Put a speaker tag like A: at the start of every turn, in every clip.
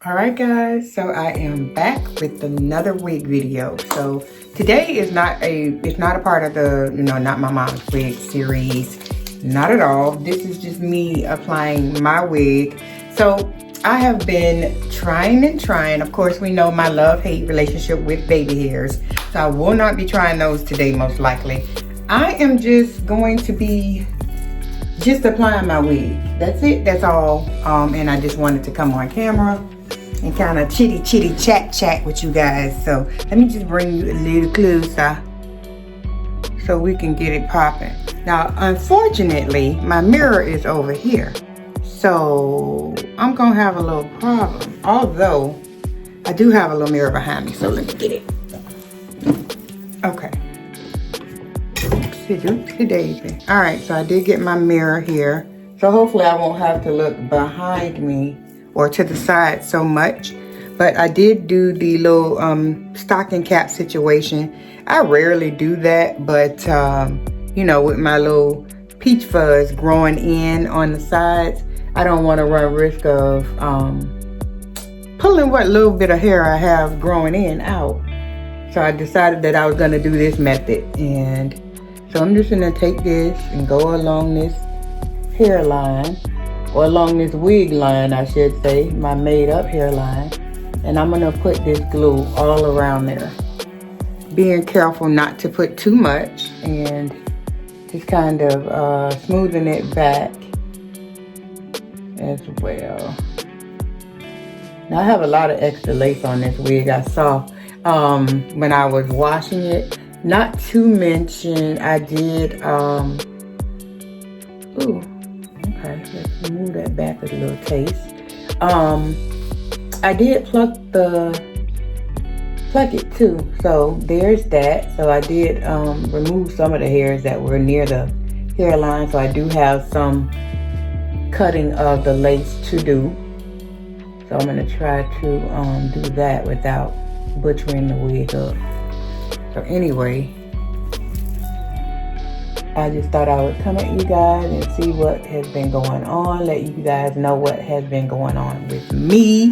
A: All right, guys, so I am back with another wig video. So today is it's not a part of the, not my mom's wig series, not at all. This is just me applying my wig. So I have been trying and trying. Of course, we know my love-hate relationship with baby hairs. So I will not be trying those today, most likely. I am just going to be applying my wig. That's it, that's all. And I just wanted to come on camera and kind of chitty chat with you guys. So let me just bring you a little closer so we can get it popping. Now, unfortunately, my mirror is over here. So I'm gonna have a little problem. Although, I do have a little mirror behind me, so let me get it. Okay. Oopsie daisy. All right, so I did get my mirror here. So hopefully I won't have to look behind me or to the side so much. But I did do the little stocking cap situation. I rarely do that, but with my little peach fuzz growing in on the sides, I don't want to run risk of pulling what little bit of hair I have growing in out. So I decided that I was gonna do this method. And so I'm just gonna take this and go along this hairline, or along this wig line, I should say, my made up hairline. And I'm gonna put this glue all around there. Being careful not to put too much and just kind of smoothing it back as well. Now I have a lot of extra lace on this wig. I saw when I was washing it. Not to mention, I did, okay, let's move that back a little taste. I did pluck it too. So there's that. So I did remove some of the hairs that were near the hairline. So I do have some cutting of the lace to do. So I'm gonna try to do that without butchering the wig up. So anyway, I just thought I would come at you guys and see what has been going on, let you guys know what has been going on with me.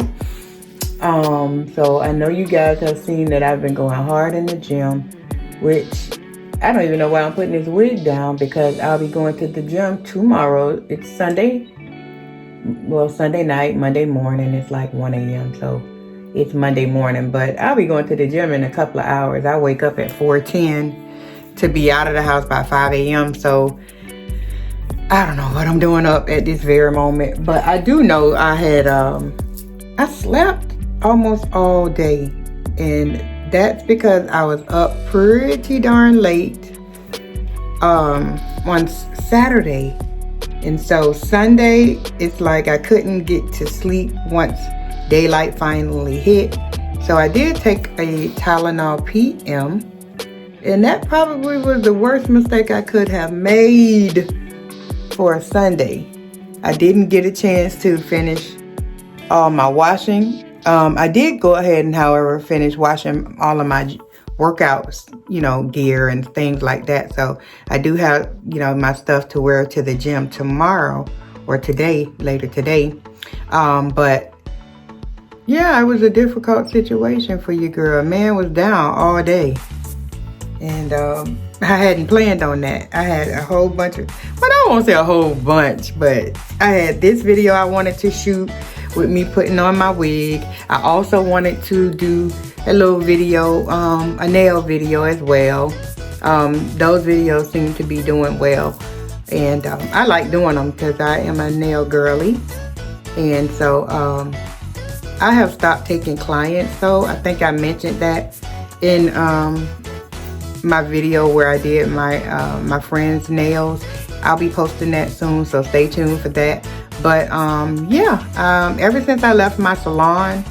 A: So I know you guys have seen that I've been going hard in the gym, which I don't even know why I'm putting this wig down, because I'll be going to the gym tomorrow. It's Sunday. Well, Sunday night, Monday morning, it's like 1 a.m. So it's Monday morning, but I'll be going to the gym in a couple of hours. I wake up at 4:10 to be out of the house by 5 a.m. So I don't know what I'm doing up at this very moment, but I do know I had, I slept almost all day, and that's because I was up pretty darn late on Saturday. And so Sunday, it's like I couldn't get to sleep once daylight finally hit. So I did take a Tylenol PM, and that probably was the worst mistake I could have made for a Sunday. I didn't get a chance to finish all my washing. I did go ahead and, however, finish washing all of my workouts, gear and things like that. So I do have, my stuff to wear to the gym tomorrow or today, later today. But yeah, it was a difficult situation for you, girl. Man was down all day. And I hadn't planned on that. I had a whole bunch of, well, I won't say a whole bunch, but I had this video I wanted to shoot with me putting on my wig. I also wanted to do a little video, a nail video as well. Those videos seem to be doing well. And I like doing them because I am a nail girly. And so I have stopped taking clients, though. I think I mentioned that in my video where I did my friend's nails. I'll be posting that soon, so stay tuned for that. But ever since I left my salon,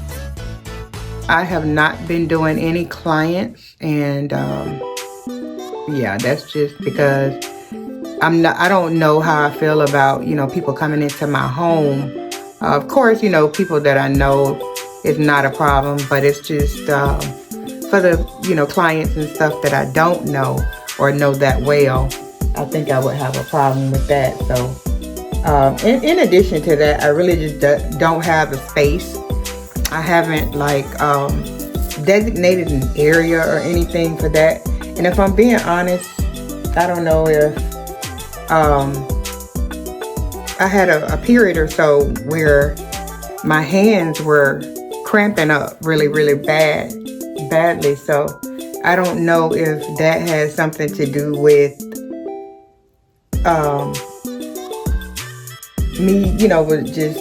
A: I have not been doing any clients, and that's just because I don't know how I feel about, people coming into my home. Of course, people that I know is not a problem, but it's just for the, clients and stuff that I don't know or know that well, I think I would have a problem with that. So in addition to that, I really just don't have the space I haven't like designated an area or anything for that. And if I'm being honest, I don't know if I had a period or so where my hands were cramping up really badly. So I don't know if that has something to do with me, with just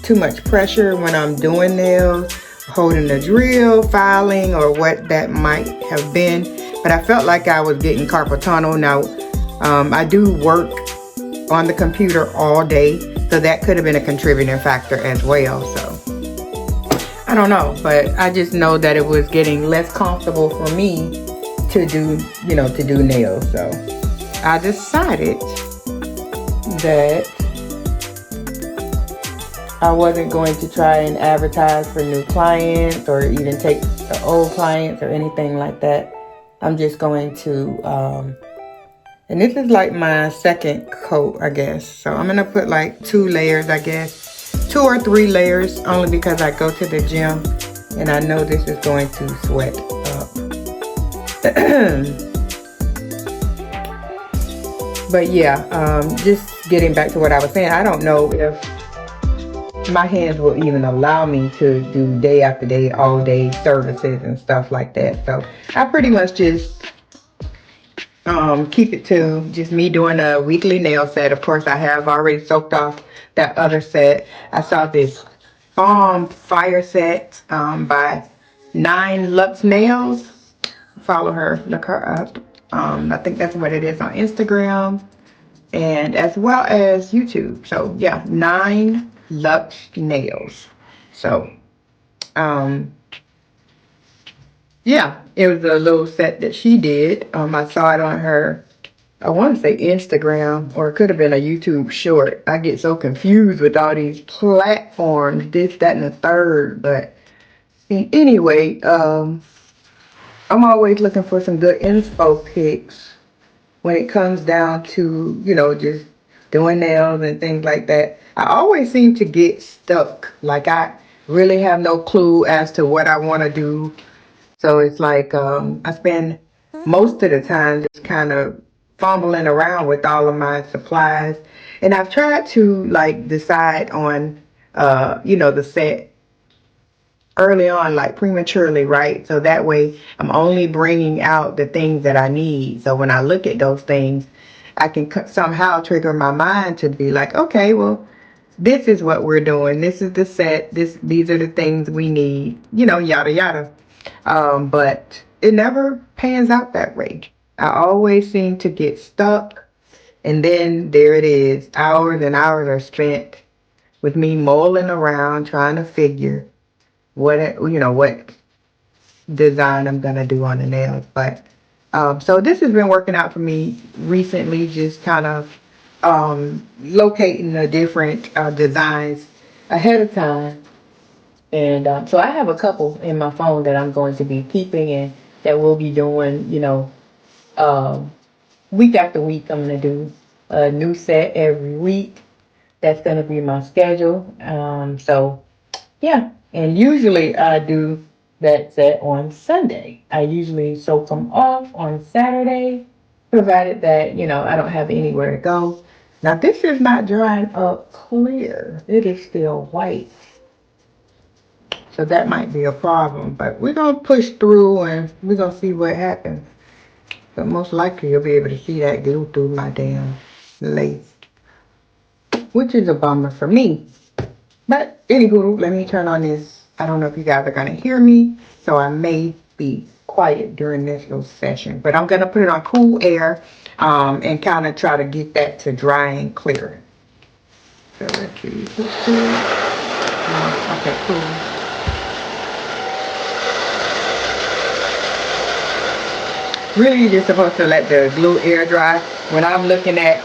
A: too much pressure when I'm doing nails, holding the drill, filing, or what that might have been. But I felt like I was getting carpal tunnel. Now, I do work on the computer all day, so that could have been a contributing factor as well. So I don't know, but I just know that it was getting less comfortable for me to do nails. So I decided that I wasn't going to try and advertise for new clients or even take the old clients or anything like that. I'm just going to, and this is like my second coat, I guess. So I'm going to put like 2 layers, I guess. 2 or 3 layers, only because I go to the gym and I know this is going to sweat up. But yeah, just getting back to what I was saying, I don't know if my hands will even allow me to do day after day, all day services and stuff like that. So I pretty much just keep it to just me doing a weekly nail set. Of course, I have already soaked off that other set. I saw this fire set by 9 Lux Nails. Follow her, look her up. I think that's what it is on Instagram and as well as YouTube. So yeah, 9 Lux Nails. So yeah, it was a little set that she did. I saw it on her, I want to say Instagram, or it could have been a YouTube short. I get so confused with all these platforms, this, that, and the third. But anyway, I'm always looking for some good inspo pics when it comes down to, just doing nails and things like that. I always seem to get stuck. Like I really have no clue as to what I want to do. So it's like I spend most of the time just kind of fumbling around with all of my supplies. And I've tried to like decide on, the set early on, like prematurely, right? So that way I'm only bringing out the things that I need. So when I look at those things, I can somehow trigger my mind to be like, okay, well, this is what we're doing. This is the set. These are the things we need, yada, yada. But it never pans out that way. I always seem to get stuck. And then there it is. Hours and hours are spent with me mulling around trying to figure what design I'm gonna do on the nails. But so this has been working out for me recently, just kind of locating the different designs ahead of time. And so I have a couple in my phone that I'm going to be keeping and that we'll be doing, week after week. I'm going to do a new set every week. That's going to be my schedule. So yeah, and usually I do that set on Sunday. I usually soak them off on Saturday, provided that, I don't have anywhere to go. Now this is not drying up clear. It is still white. So that might be a problem, but we're going to push through and we're going to see what happens. But most likely you'll be able to see that glue through my damn lace, which is a bummer for me. But anywho, let me turn on this. I don't know if you guys are going to hear me, so I may be quiet during this little session. But I'm going to put it on cool air and kind of try to get that to dry and clear. So let's see. Okay, cool. Really, you're just supposed to let the glue air dry. When I'm looking at,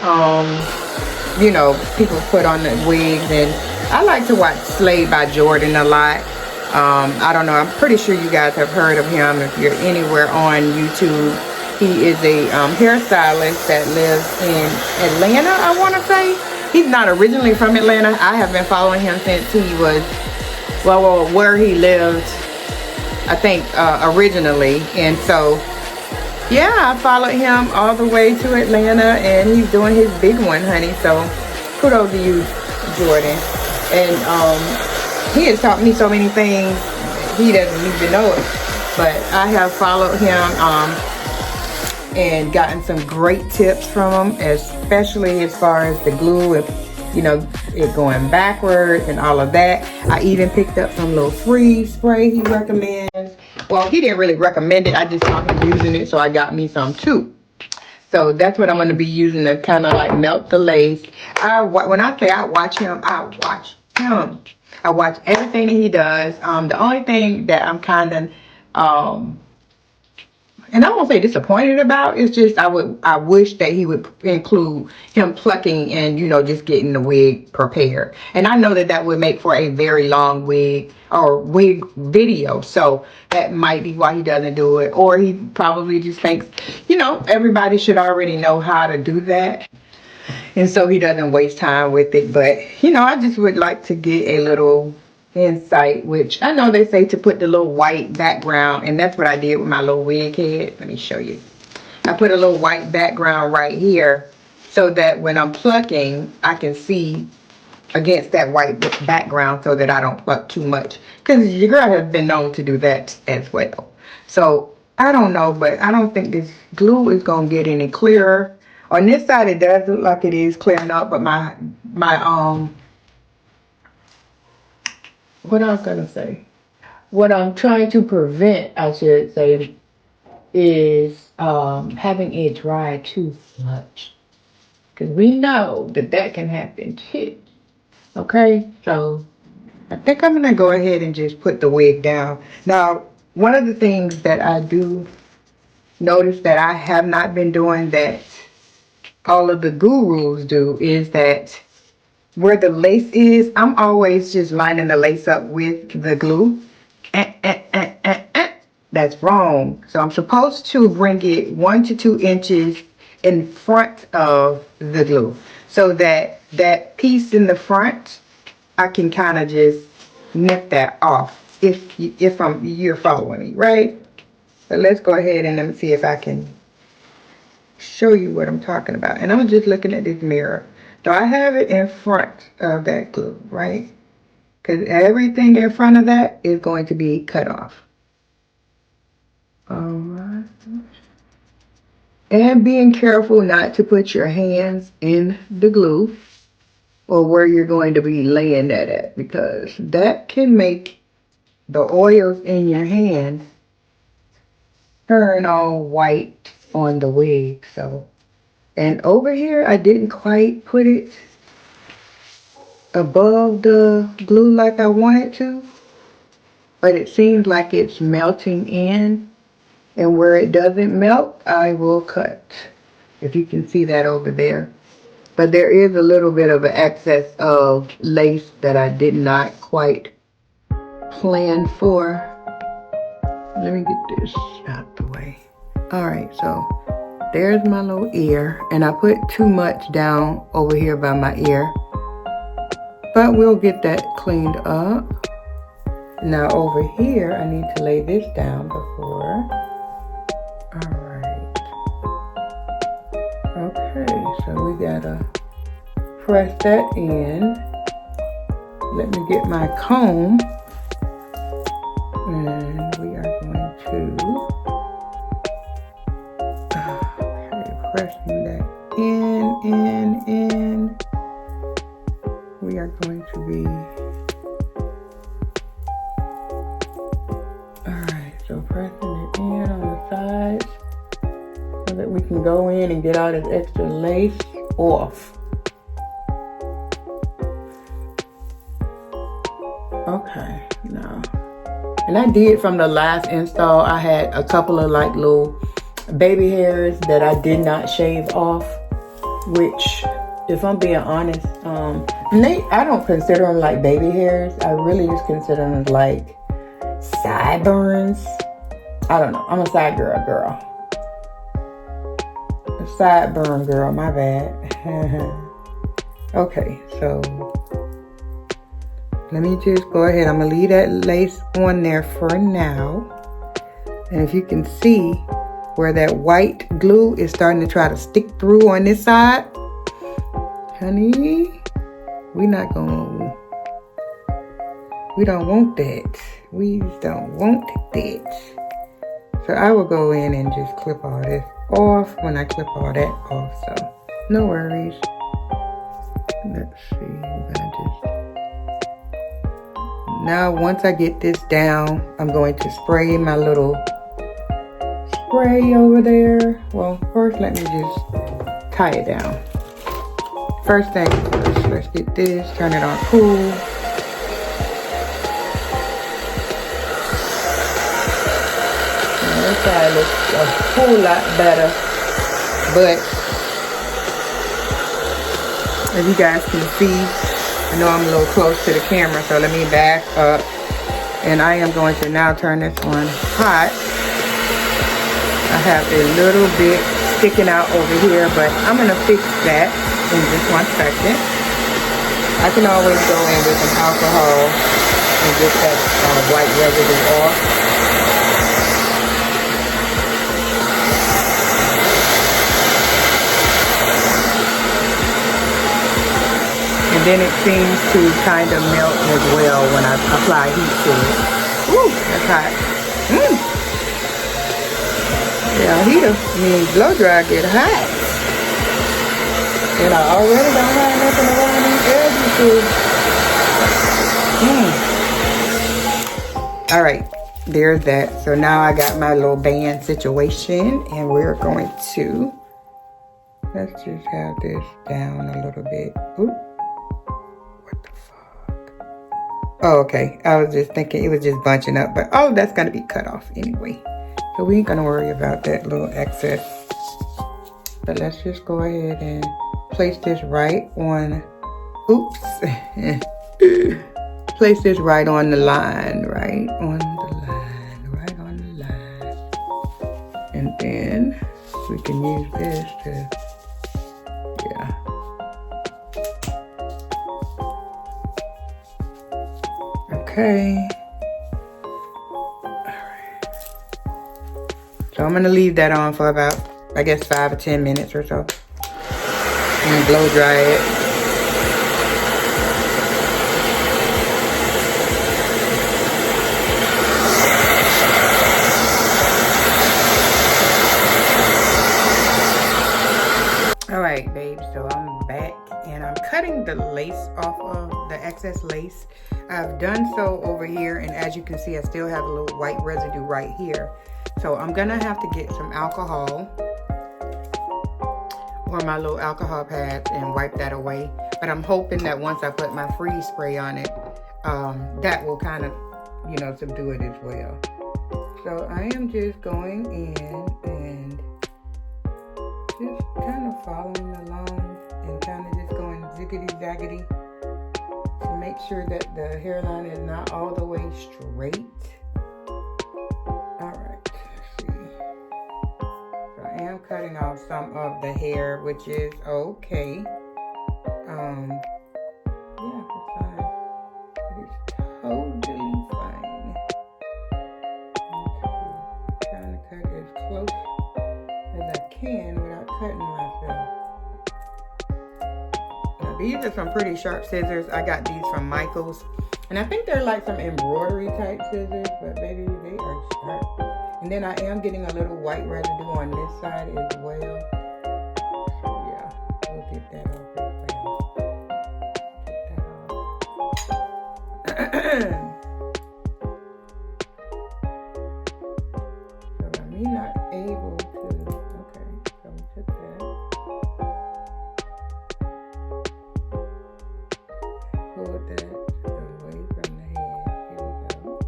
A: people put on the wigs, and I like to watch Slade by Jordan a lot. I don't know, I'm pretty sure you guys have heard of him if you're anywhere on YouTube. He is a hairstylist that lives in Atlanta, I want to say. He's not originally from Atlanta. I have been following him since he was where he lived, I think, originally. And so, yeah, I followed him all the way to Atlanta, and he's doing his big one, honey. So, kudos to you, Jordan. And he has taught me so many things. He doesn't even know it. But I have followed him and gotten some great tips from him, especially as far as the glue, it going backwards and all of that. I even picked up some little freeze spray he recommends. Well, he didn't really recommend it. I just saw him using it, so I got me some too. So that's what I'm going to be using to kind of like melt the lace. When I say I watch him, I watch him. I watch everything that he does. The only thing that I'm kind of and I won't say disappointed about, it's just I wish that he would include him plucking and just getting the wig prepared. And I know that would make for a very long wig video, so that might be why he doesn't do it. Or he probably just thinks everybody should already know how to do that, and so he doesn't waste time with it. But I just would like to get a little insight, which I know they say to put the little white background, and that's what I did with my little wig head. Let me show you. I put a little white background right here so that when I'm plucking, I can see against that white background so that I don't pluck too much, because your girl has been known to do that as well. So I don't know, but I don't think this glue is gonna get any clearer. On this side it does look like it is clearing up, but my what I was gonna say, what I'm trying to prevent, I should say, is having it dry too much, because we know that can happen too. Okay, so I think I'm gonna go ahead and just put the wig down. Now, one of the things that I do notice that I have not been doing that all of the gurus do is that where the lace is, I'm always just lining the lace up with the glue. That's wrong. So I'm supposed to bring it 1 to 2 inches in front of the glue, so that that piece in the front, I can kind of just nip that off, if you're following me, right? But let's go ahead and let me see if I can show you what I'm talking about. And I'm just looking at this mirror. So I have it in front of that glue, right? Because everything in front of that is going to be cut off. Alright. And being careful not to put your hands in the glue or where you're going to be laying that at, because that can make the oils in your hand turn all white on the wig. So, and over here I didn't quite put it above the glue like I wanted to, but it seems like it's melting in, and where it doesn't melt I will cut, if you can see that over there. But there is a little bit of an excess of lace that I did not quite plan for. Let me get this out the way. Alright, so there's my little ear, and I put too much down over here by my ear, but we'll get that cleaned up. Now over here I need to lay this down before. Alright. Okay, so we gotta press that in. Let me get my comb, and we are going to pressing that in. We are going to be, alright, so pressing it in on the sides so that we can go in and get all this extra lace off. Okay, now, and I did from the last install, I had a couple of like little baby hairs that I did not shave off, which, if I'm being honest, I don't consider them like baby hairs. I really just consider them like sideburns. I don't know. I'm a side girl. A sideburn girl, my bad. Okay, so let me just go ahead. I'm gonna leave that lace on there for now. And if you can see where that white glue is starting to try to stick through on this side, honey, we don't want that. We don't want that. So I will go in and just clip all this off when I clip all that off. So no worries. Let's see. We're gonna just... Now once I get this down, I'm going to spray my little spray over there. Well, first let me just tie it down. First thing first, let's get this, turn it on cool. This side looks a whole lot better, but as you guys can see, I know I'm a little close to the camera, so let me back up. And I am going to now turn this on hot. I have a little bit sticking out over here, but I'm going to fix that in just 1 second. I can always go in with some alcohol and get that white residue off. And then it seems to kind of melt as well when I apply heat to it. Ooh, that's hot. Yeah, heater means blow dry get hot. And I already don't have nothing around these edges. All right, there's that. So now I got my little band situation, and we're going to, let's just have this down a little bit. Ooh. Oh, okay. I was just thinking it was just bunching up, but all of that's going to be cut off anyway. So we ain't going to worry about that little excess. But let's just go ahead and place this right on, oops. Place this right on the line, right on the line. And then we can use this to, yeah. Okay. Alright. So I'm going to leave that on for about, I guess, 5 or 10 minutes or so. And blow dry it. Alright, babe. So I'm back and I'm cutting the lace off of the excess lace. I've done so over here, and as you can see, I still have a little white residue right here. So I'm gonna have to get some alcohol or my little alcohol pads and wipe that away. But I'm hoping that once I put my freeze spray on it, that will kind of, you know, subdue it as well. So I am just going in and just kind of following along and kind of just going ziggity-zaggity. Make sure that the hairline is not all the way straight. Alright, let's see. So I am cutting off some of the hair, which is okay. Yeah, it's fine. It's totally fine. I'm trying to cut as close as I can without cutting myself. These are some pretty sharp scissors. I got these from Michaels. And I think they're like some embroidery type scissors, but baby, they are sharp. And then I am getting a little white residue on this side as well. So yeah, we'll get that off as well. Get that off. So I'm not able to, okay, so we took that. Pull that away from the head. Here we go.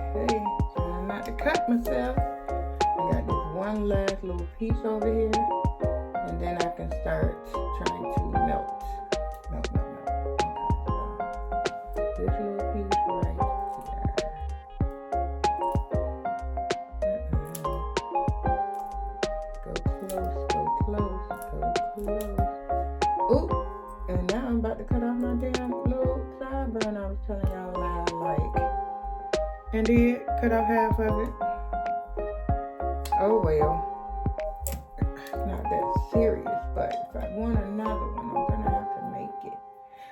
A: Okay, trying not to cut myself. I got this one last little piece over here, and then I can start trying to melt. Okay, so this little piece right here. Go close, go close, go close. Ooh. when I was telling y'all loud, like, and did cut off half of it. Oh well. Not that serious, but if I want another one, I'm gonna have to make it.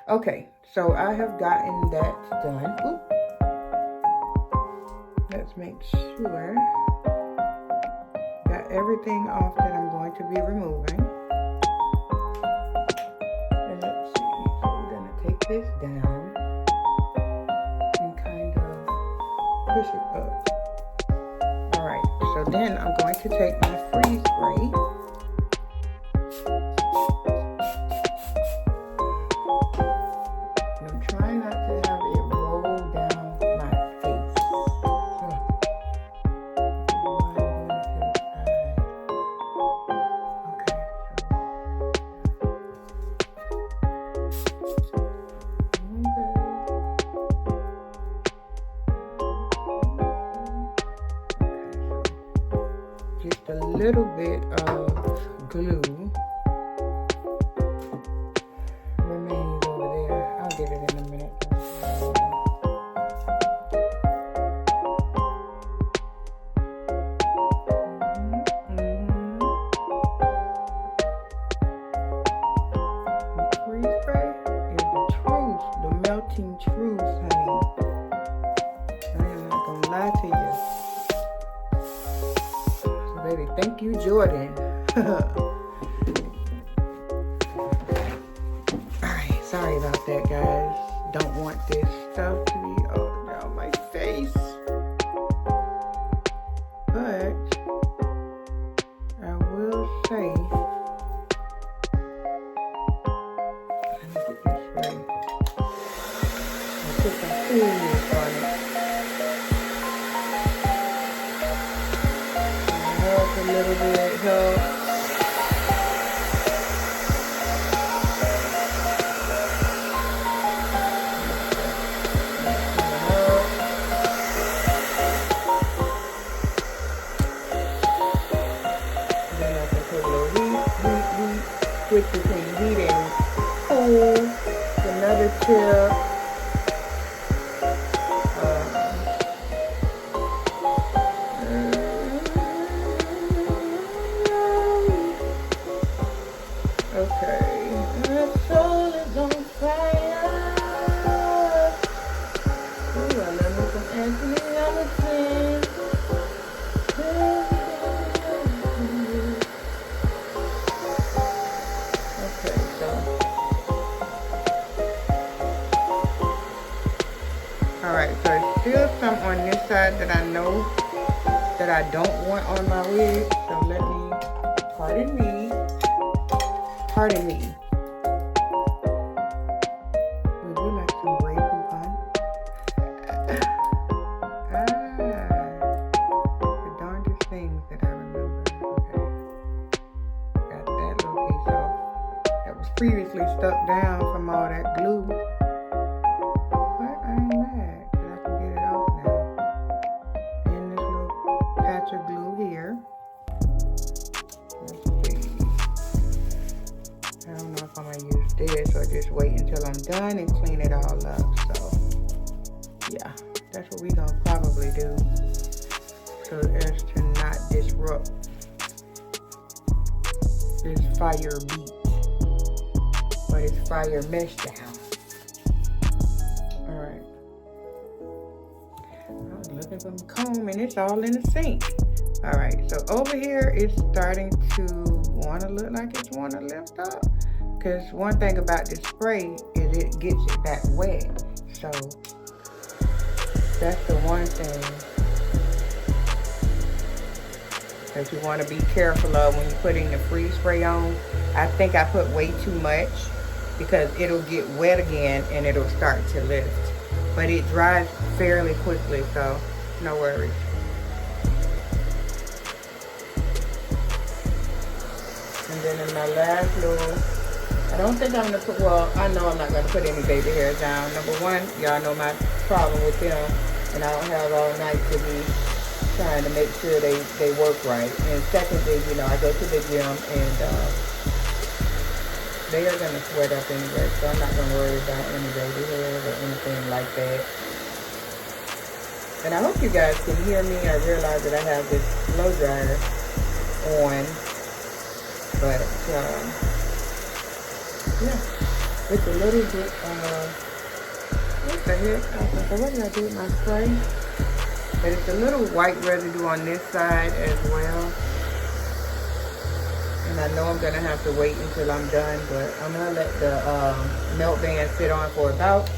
A: Okay, so I have gotten that done. Oop. Let's make sure. Got everything off that I'm going to be removing. And let's see. So we're gonna take this down and kind of push it up. Alright, so then I'm going to take my freeze spray. And I'm trying not to have it roll down my face. Just a little bit of glue remains over there. I'll get it in a minute. Freeze spray is the truth, the melting truth, honey. I am not gonna lie to you. Baby, thank you, Jordan. Alright, sorry about that, guys. Don't want this stuff to be all down my face. But I will say, let me get this right. I'll put some coolness on it. Help a little bit, help. Then I can put a little heat, switch between heat and cool. Another tip. Okay, my soul is on fire. Ooh, I love me some Anthony Hamilton. Okay, so. Alright, so there's still some on this side that I know that I don't want on my wig. So let me, pardon me. Pardon me. Would you like some Grey Poupon? The darndest things that I remember. Okay. Got that little piece off. That was previously stuck down from all that glue. But I ain't mad because I can get it off now. And this little patch of glue here. I don't know if I'm gonna use this or just wait until I'm done and clean it all up. So yeah, that's what we gonna probably do, so as to not disrupt this fire beat, but it's fire mesh down. All right, I was looking for my comb and it's all in the sink. All right, so over here it's starting to want to look like it's want to lift up, because one thing about this spray is it gets it back wet. So that's the one thing that you want to be careful of when you're putting the freeze spray on. I think I put way too much because it'll get wet again and it'll start to lift. But it dries fairly quickly, so no worries. And then in my last little, I don't think I'm going to put, well, I know I'm not going to put any baby hairs down. Number one, y'all know my problem with them. And I don't have all night to be trying to make sure they work right. And secondly, you know, I go to the gym and they are going to sweat up anyway. So I'm not going to worry about any baby hairs or anything like that. And I hope you guys can hear me. I realize that I have this blow dryer on, but yeah, it's a little bit, what the heck? I was like, what did I do with my spray? But it's a little white residue on this side as well. And I know I'm gonna have to wait until I'm done, but I'm gonna let the melt band sit on for about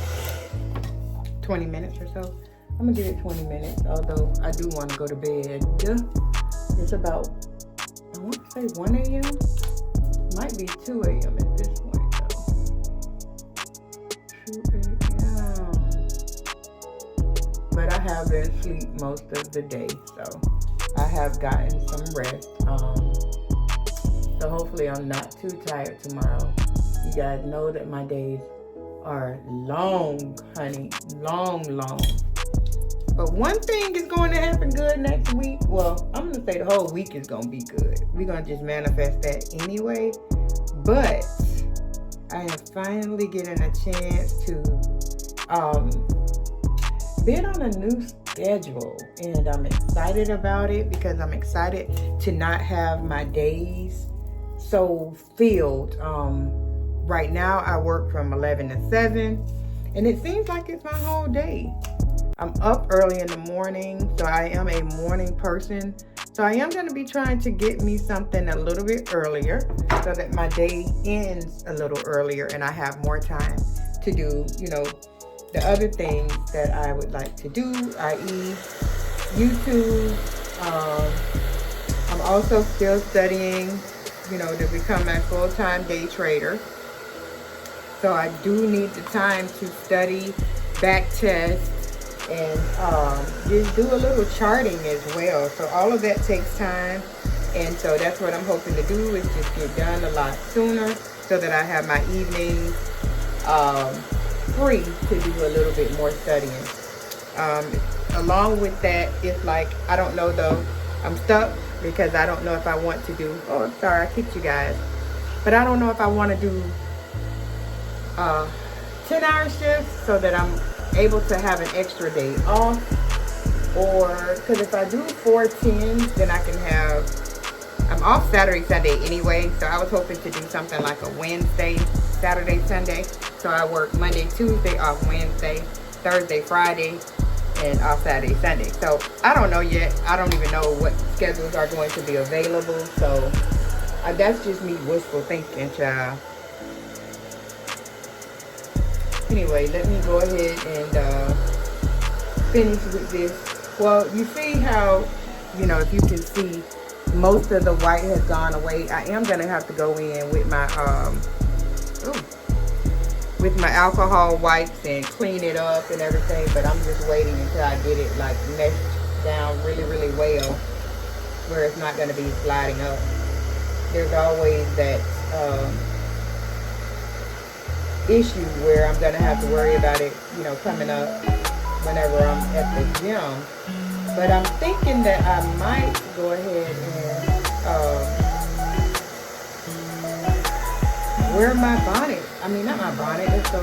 A: 20 minutes or so. I'm gonna give it 20 minutes, although I do want to go to bed. It's about, I want to say 1 a.m. Might be 2 a.m. at this point though. 2 a.m. But I have been asleep most of the day, so I have gotten some rest. So hopefully I'm not too tired tomorrow. You guys know that my days are long, honey, long. But one thing is going to happen good next week. Well, I'm going to say the whole week is going to be good. We're going to just manifest that anyway. But I am finally getting a chance to been on a new schedule. And I'm excited about it because I'm excited to not have my days so filled. Right now I work from 11 to 7. And it seems like it's my whole day. I'm up early in the morning, so I am a morning person. So I am going to be trying to get me something a little bit earlier so that my day ends a little earlier and I have more time to do, you know, the other things that I would like to do, i.e. YouTube. I'm also still studying, you know, to become a full-time day trader. So I do need the time to study, back test, and just do a little charting as well. So all of that takes time, and so that's what I'm hoping to do, is just get done a lot sooner so that I have my evenings free to do a little bit more studying. Along with that, it's like, I don't know though, I'm stuck because I don't know if I want to do, oh I'm sorry, I kicked you guys, but I don't know if I want to do 10-hour shifts so that I'm able to have an extra day off, or because if I do 4/10s, then I can have, I'm off Saturday, Sunday anyway, so I was hoping to do something like a Wednesday, Saturday, Sunday. So I work Monday, Tuesday, off Wednesday, Thursday, Friday, and off Saturday, Sunday. So I don't know yet. I don't even know what schedules are going to be available. So that's just me wishful thinking, child. Anyway, let me go ahead and finish with this. Well, you see how, you know, if you can see, most of the white has gone away. I am going to have to go in with my alcohol wipes and clean it up and everything, but I'm just waiting until I get it like meshed down really, really well, where it's not going to be sliding up. There's always that issue where I'm gonna have to worry about it, you know, coming up whenever I'm at the gym. But I'm thinking that I might go ahead and wear my bonnet. I mean, not my bonnet. It's so,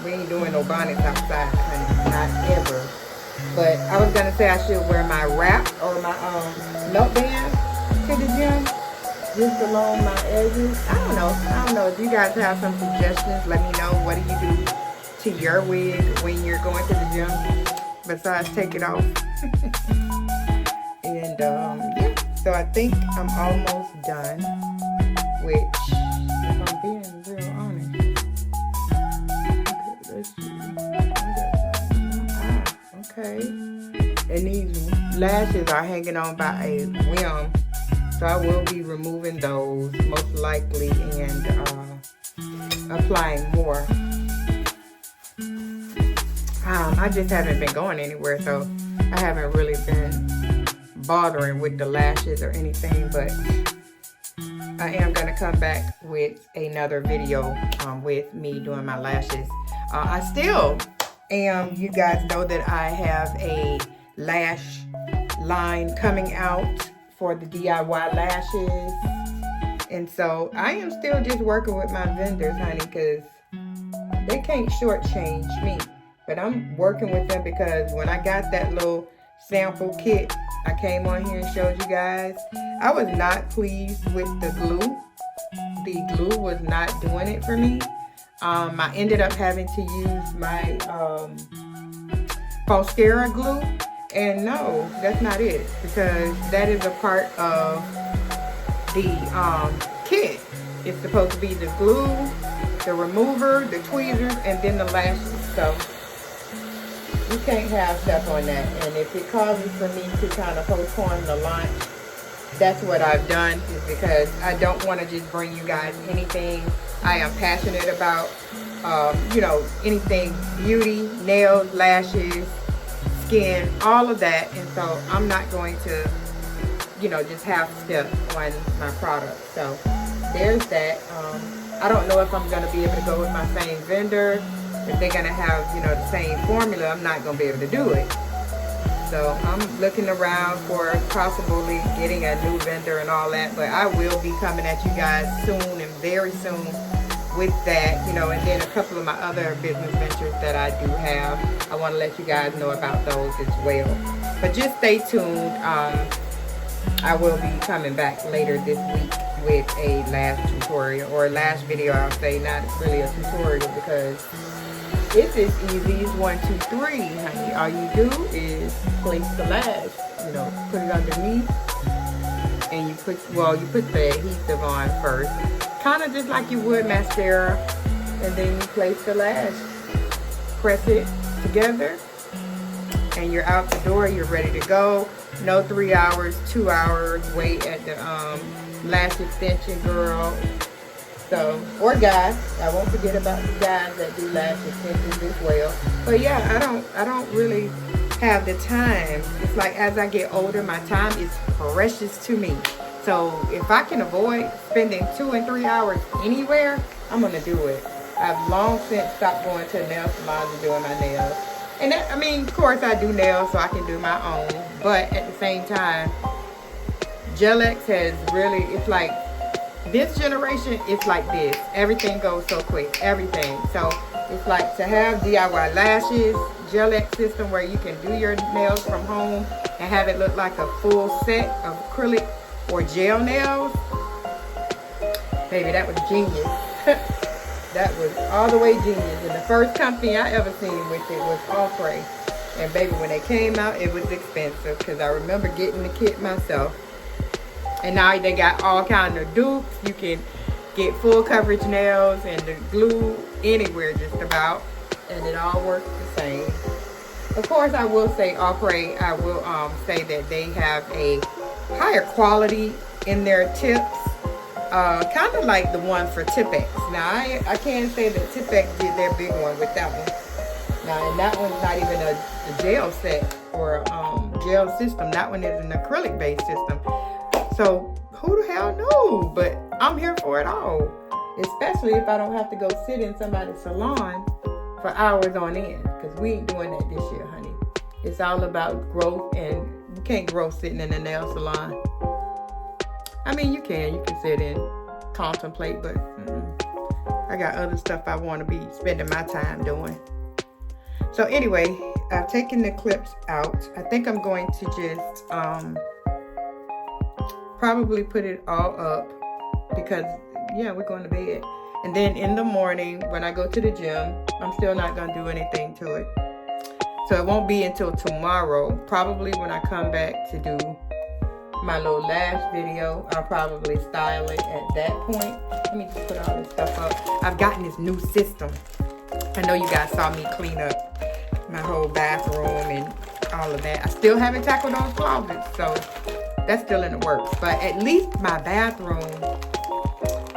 A: we ain't doing no bonnets outside, honey, not ever. But I was gonna say I should wear my wrap or my melt band to the gym, just along my edges. I don't know. If you guys have some suggestions, let me know. What do you do to your wig when you're going to the gym besides take it off? And yeah, so I think I'm almost done, which, if I'm being real honest, okay. And these lashes are hanging on by a whim. So I will be removing those most likely and applying more. I just haven't been going anywhere, so I haven't really been bothering with the lashes or anything, but I am going to come back with another video with me doing my lashes. I still am, you guys know that I have a lash line coming out for the DIY lashes, and so I am still just working with my vendors, honey, because they can't shortchange me. But I'm working with them because when I got that little sample kit, I came on here and showed you guys. I was not pleased with the glue. The glue was not doing it for me. I ended up having to use my Foscara glue. And no, that's not it. Because that is a part of the kit. It's supposed to be the glue, the remover, the tweezers, and then the lashes. So you can't have stuff on that. And if it causes for me to kind of postpone the launch, that's what I've done, is because I don't want to just bring you guys anything I am passionate about. You know, anything beauty, nails, lashes, skin, all of that. And so I'm not going to, you know, just have stuff on my product. So there's that. I don't know if I'm going to be able to go with my same vendor. If they're going to have, you know, the same formula, I'm not going to be able to do it. So I'm looking around for possibly getting a new vendor and all that. But I will be coming at you guys soon and very soon with that, you know, and then a couple of my other business ventures that I do have. I want to let you guys know about those as well. But just stay tuned. I will be coming back later this week with a lash tutorial, or a lash video, I'll say. Not really a tutorial, because it's as easy as 1, 2, 3, honey. All you do is place the lash, you know, put it underneath, and you put the adhesive on first, kind of just like you would mascara, and then you place the lash, press it together, and you're out the door. You're ready to go. No 3 hours, 2 hours wait at the lash extension girl. So, or guys, I won't forget about the guys that do lash extensions as well. But yeah, I don't really have the time. It's like, as I get older, my time is precious to me. So if I can avoid spending 2 and 3 hours anywhere, I'm gonna do it. I've long since stopped going to nail salons and doing my nails. And that, I mean, of course I do nails so I can do my own. But at the same time, Gel-X has really, it's like, this generation, it's like this. Everything goes so quick, everything. So it's like to have DIY lashes, Gel-X system where you can do your nails from home and have it look like a full set of acrylic or gel nails. Baby, that was genius. That was all the way genius. And the first company I ever seen with it was Allspray. And baby, when they came out, it was expensive, because I remember getting the kit myself. And now they got all kinds of dupes. You can get full coverage nails and the glue anywhere just about. And it all works the same. Of course, I will say Allspray, I will say that they have a higher quality in their tips. Kind of like the one for Tipex. Now, I can't say that Tipex did their big one with that one. Now, and that one's not even a gel set or gel system. That one is an acrylic-based system. So, who the hell knew? But I'm here for it all. Especially if I don't have to go sit in somebody's salon for hours on end. Because we ain't doing that this year, honey. It's all about growth, and you can't grow sitting in a nail salon. I mean, you can sit and contemplate, but I got other stuff I want to be spending my time doing. So anyway, I've taken the clips out. I think I'm going to just probably put it all up, because yeah, we're going to bed. And then in the morning when I go to the gym, I'm still not going to do anything to it. So it won't be until tomorrow, probably when I come back to do my little lash video. I'll probably style it at that point. Let me just put all this stuff up. I've gotten this new system. I know you guys saw me clean up my whole bathroom and all of that. I still haven't tackled those closets, so that's still in the works. But at least my bathroom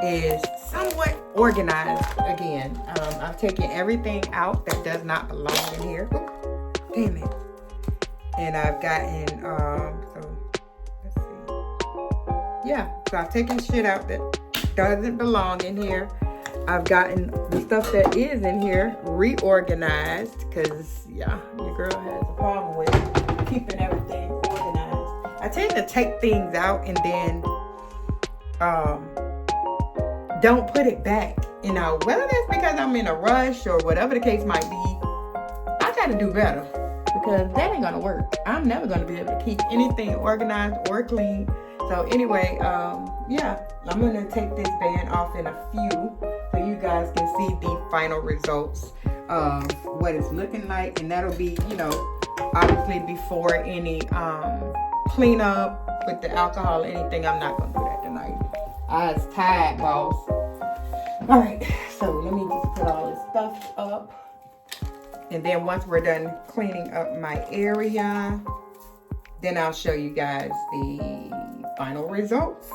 A: is somewhat organized again. I've taken everything out that does not belong in here. Oops, damn it. And I've gotten, so let's see. Yeah, so I've taken shit out that doesn't belong in here. I've gotten the stuff that is in here reorganized, because yeah, your girl has a problem with keeping everything organized. I tend to take things out and then don't put it back You know, whether that's because I'm in a rush or whatever the case might be, I got to do better, because that ain't going to work. I'm never going to be able to keep anything organized or clean. So anyway, yeah, I'm going to take this band off in a few so you guys can see the final results of what it's looking like. And that'll be, you know, obviously before any cleanup with the alcohol or anything. I'm not going to do that tonight. I was tired, boss. All right, so let me just put all this stuff up. And then once we're done cleaning up my area, then I'll show you guys the final results.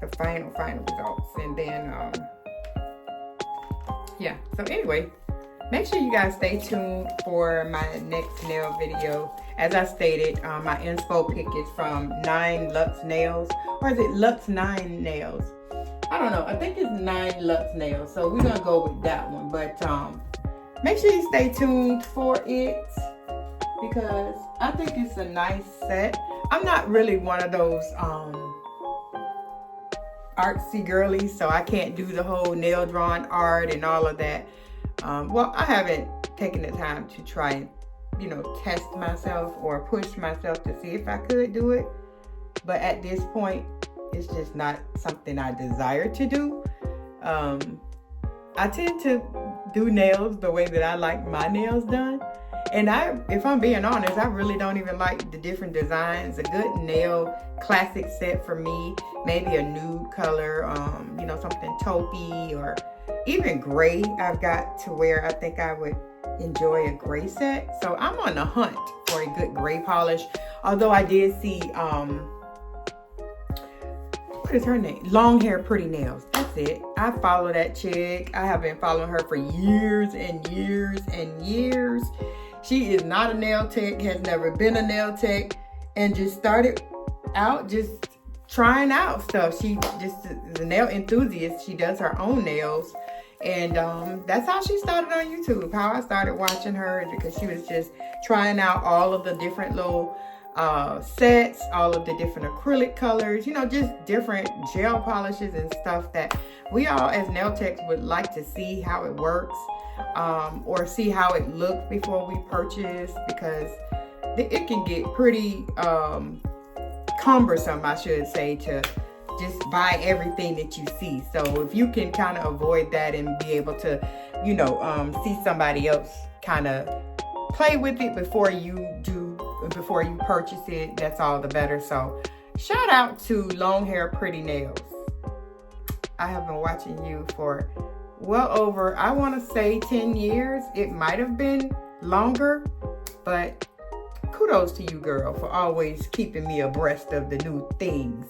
A: The final results. And then, yeah. So anyway, make sure you guys stay tuned for my next nail video. As I stated, my inspo pick is from 9 Luxe Nails. Or is it Luxe 9 Nails? I don't know. I think it's 9 Luxe Nails. So we're going to go with that one. But make sure you stay tuned for it, because I think it's a nice set. I'm not really one of those artsy girlies, so I can't do the whole nail drawing art and all of that. Well, I haven't taken the time to try and, you know, test myself or push myself to see if I could do it. But at this point, it's just not something I desire to do. I tend to do nails the way that I like my nails done. And if I'm being honest, I really don't even like the different designs. A good nail classic set for me, maybe a nude color, you know, something taupey or even gray. I've got to where I think I would enjoy a gray set. So I'm on the hunt for a good gray polish. Although I did see, what is her name? Long Hair Pretty Nails. That's it. I follow that chick. I have been following her for years and years and years. She is not a nail tech, has never been a nail tech, and just started out just trying out stuff. She just is a nail enthusiast. She does her own nails. And that's how she started on YouTube. How I started watching her, because she was just trying out all of the different little sets, all of the different acrylic colors, you know, just different gel polishes and stuff that we all as nail techs would like to see how it works, or see how it looks before we purchase, because it can get pretty cumbersome, I should say, to just buy everything that you see. So if you can kind of avoid that and be able to, you know, see somebody else kind of play with it before you purchase it, that's all the better. So shout out to Long Hair Pretty Nails. I have been watching you for well over, I want to say 10 years. It might have been longer, but kudos to you, girl, for always keeping me abreast of the new things.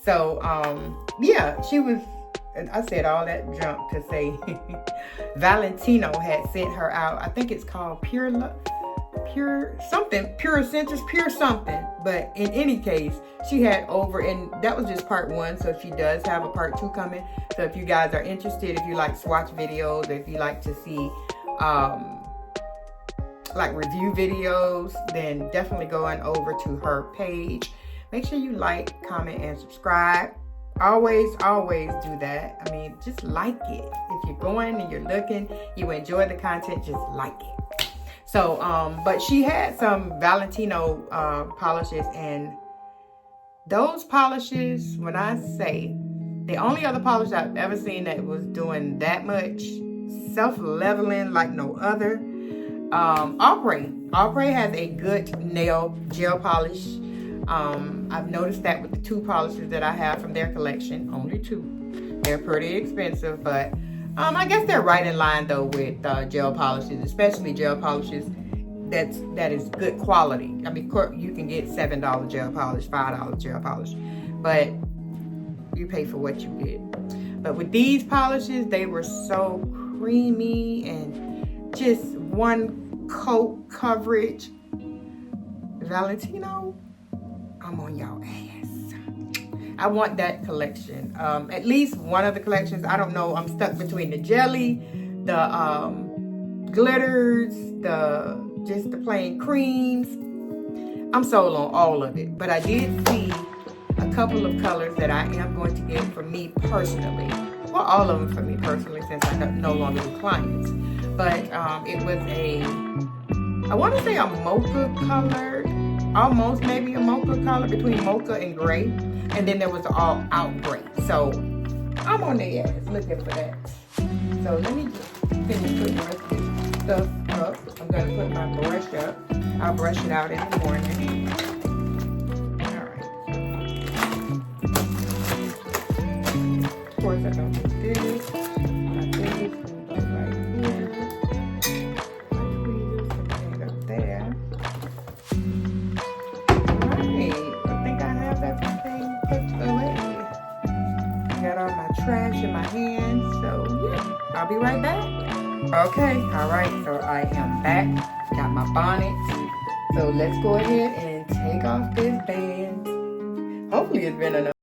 A: So, yeah, she was, and I said all that junk to say Valentino had sent her out. I think it's called Pure Essentials, Pure something. But in any case, she had over, and that was just part 1. So she does have a part 2 coming. So if you guys are interested, if you like swatch videos, if you like to see like review videos, then definitely go on over to her page. Make sure you like, comment, and subscribe. Always do that. I mean, just like it. If you're going and you're looking, you enjoy the content, just like it. So, but she had some Valentino polishes, and those polishes, when I say, the only other polish I've ever seen that was doing that much self-leveling like no other, Opre has a good nail gel polish. I've noticed that with the 2 polishes that I have from their collection, only 2. They're pretty expensive, but I guess they're right in line though with gel polishes, especially gel polishes that is good quality. I mean, you can get $7 gel polish, $5 gel polish, but you pay for what you get. But with these polishes, they were so creamy and just one coat coverage. Valentino, I'm on y'all ass. I want that collection. At least one of the collections. I don't know. I'm stuck between the jelly, the glitters, just the plain creams. I'm sold on all of it. But I did see a couple of colors that I am going to get for me personally. well, all of them for me personally, since I no longer do clients. But it was I want to say a mocha color, almost maybe a mocha color, between mocha and gray. And then there was an all out gray. So I'm on the ass looking for that. So let me just finish putting the rest of this stuff up. I'm going to put my brush up. I'll brush it out in the morning. Alright. Of course, I don't do this. My fingers can go right here. My tweezers can hang up there. Alright. I think I have everything put away. I got all my trash in my hands. So, yeah. I'll be right back. Okay, all right, so I am back. Got my bonnet. So let's go ahead and take off this band. Hopefully it's been enough.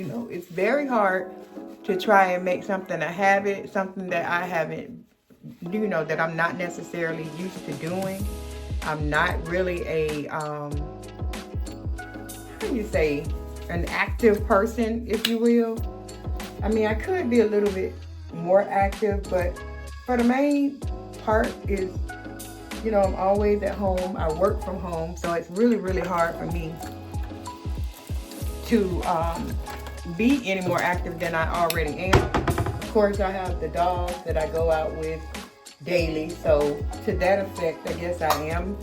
A: You know, it's very hard to try and make something a habit, something that I haven't, that I'm not necessarily used to doing. I'm not really how do you say, an active person, if you will. I mean, I could be a little bit more active, but for the main part is, you know, I'm always at home. I work from home, so it's really, really hard for me to be any more active than I already am. Of course, I have the dogs that I go out with daily, so to that effect, I guess I am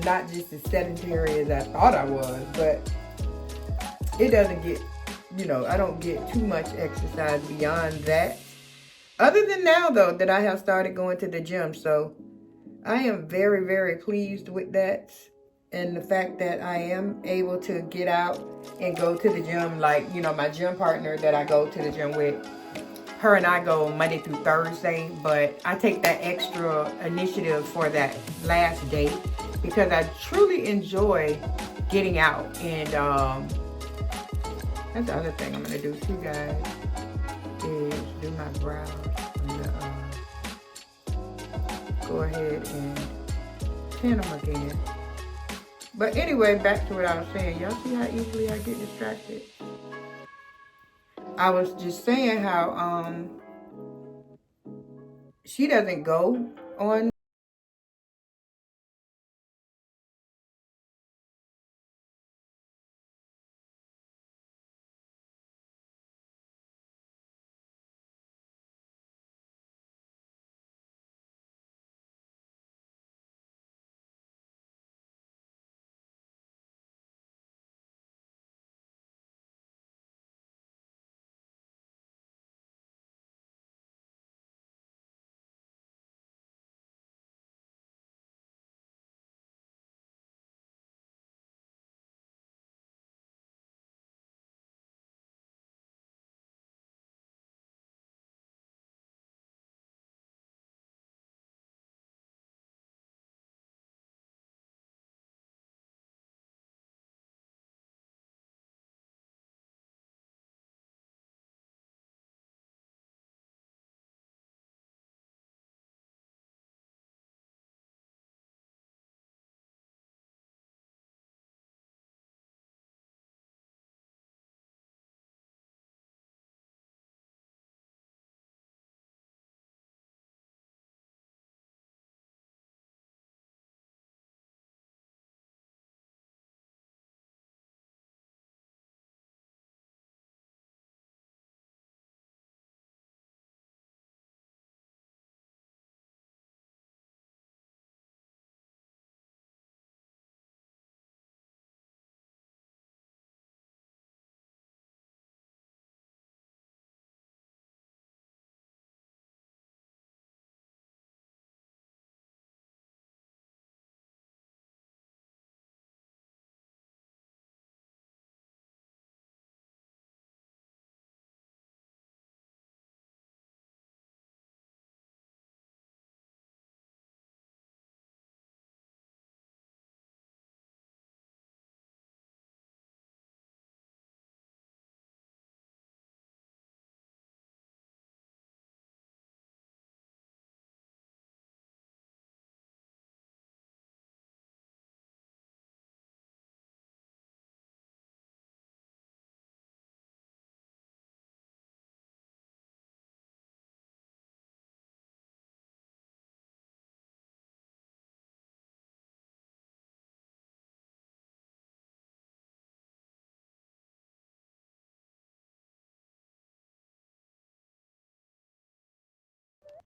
A: not just as sedentary as I thought I was, but it doesn't get, you know, I don't get too much exercise beyond that. Other than now, though, that I have started going to the gym, so I am very, very pleased with that. And the fact that I am able to get out and go to the gym, like, you know, my gym partner that I go to the gym with, her and I go Monday through Thursday, but I take that extra initiative for that last day because I truly enjoy getting out. And that's the other thing I'm gonna do too, guys, is do my brows. I'm gonna go ahead and tan them again. But anyway, back to what I was saying. Y'all see how easily I get distracted? I was just saying how she doesn't go on